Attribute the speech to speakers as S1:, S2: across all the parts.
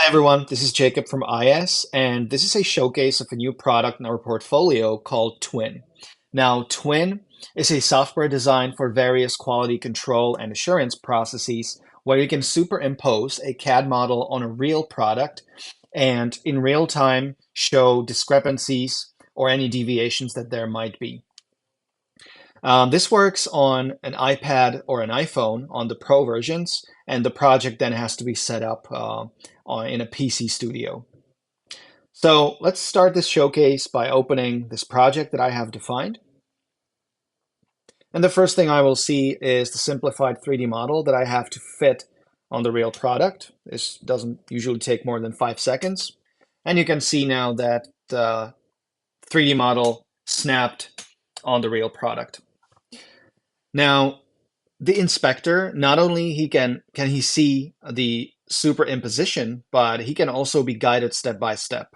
S1: Everyone, this is Jacob from IS, and this is a showcase of a new product in our portfolio called Twin. Now, Twin is a software designed for various quality control and assurance processes where you can superimpose a CAD model on a real product and in real time show discrepancies or any deviations that there might be. This works on an iPad or an iPhone on the Pro versions, and the project then has to be set up in a PC studio. So let's start this showcase by opening this project that I have defined. And the first thing I will see is the simplified 3D model that I have to fit on the real product. This doesn't usually take more than 5 seconds. And you can see now that the 3D model snapped on the real product. Now, the inspector, not only can he see the superimposition, but he can also be guided step by step.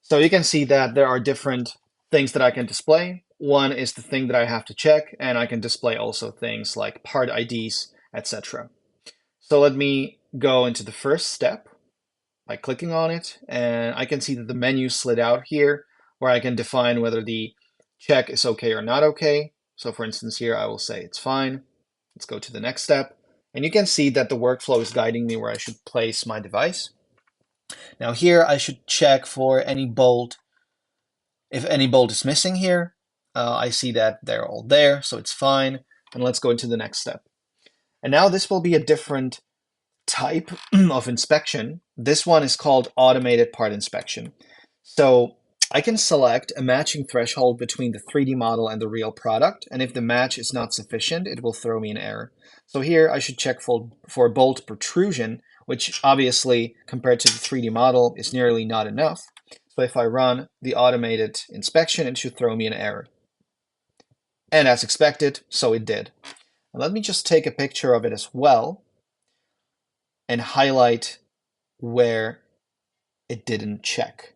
S1: So you can see that there are different things that I can display. One is the thing that I have to check, and I can display also things like part IDs, etc. So let me go into the first step by clicking on it, and I can see that the menu slid out here where I can define whether the check is okay or not okay. So for instance, here I will say it's fine. Let's go to the next step. And you can see that the workflow is guiding me where I should place my device. Now here I should check for any bolt. If any bolt is missing here, I see that they're all there, so it's fine. And let's go into the next step. And now this will be a different type of inspection. This one is called automated part inspection. So I can select a matching threshold between the 3D model and the real product, and if the match is not sufficient, it will throw me an error. So here I should check for bolt protrusion, which obviously compared to the 3D model is nearly not enough. So if I run the automated inspection, it should throw me an error. And as expected, so it did. And let me just take a picture of it as well and highlight where it didn't check.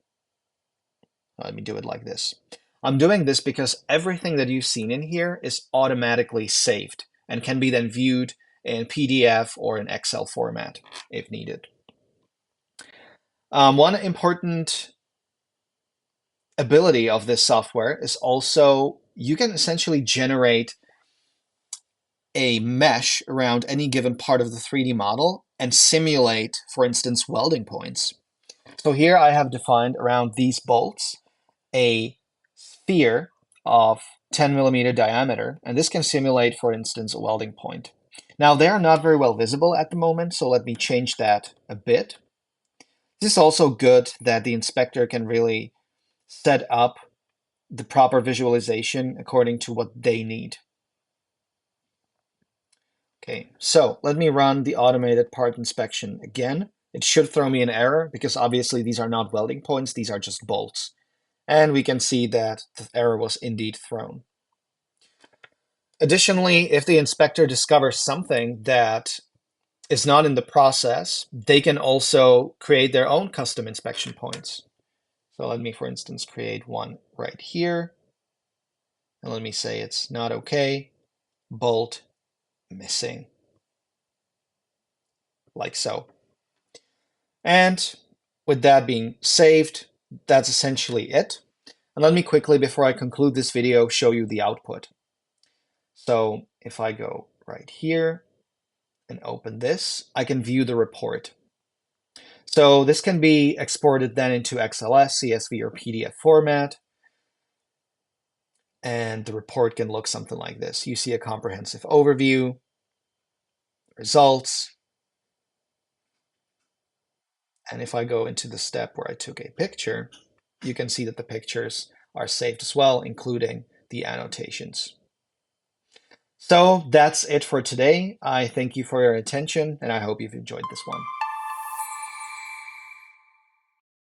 S1: Let me do it like this. I'm doing this because everything that you've seen in here is automatically saved and can be then viewed in PDF or in Excel format if needed. One important ability of this software is also you can essentially generate a mesh around any given part of the 3D model and simulate, for instance, welding points. So here I have defined around these bolts a sphere of 10 millimeter diameter, and this can simulate, for instance, a welding point. Now, they are not very well visible at the moment, so let me change that a bit. This is also good that the inspector can really set up the proper visualization according to what they need. Okay, so let me run the automated part inspection again. It should throw me an error because obviously these are not welding points, these are just bolts. And we can see that the error was indeed thrown. Additionally, if the inspector discovers something that is not in the process, they can also create their own custom inspection points. So let me, for instance, create one right here. And let me say it's not okay, bolt missing, like so. And with that being saved, that's essentially it. And let me quickly, before I conclude this video, show you the output. So if I go right here and open this, I can view the report. So this can be exported then into XLS, CSV, or PDF format. And the report can look something like this. You see a comprehensive overview, results. And if I go into the step where I took a picture, you can see that the pictures are saved as well, including the annotations. So that's it for today. I thank you for your attention, and I hope you've enjoyed this one.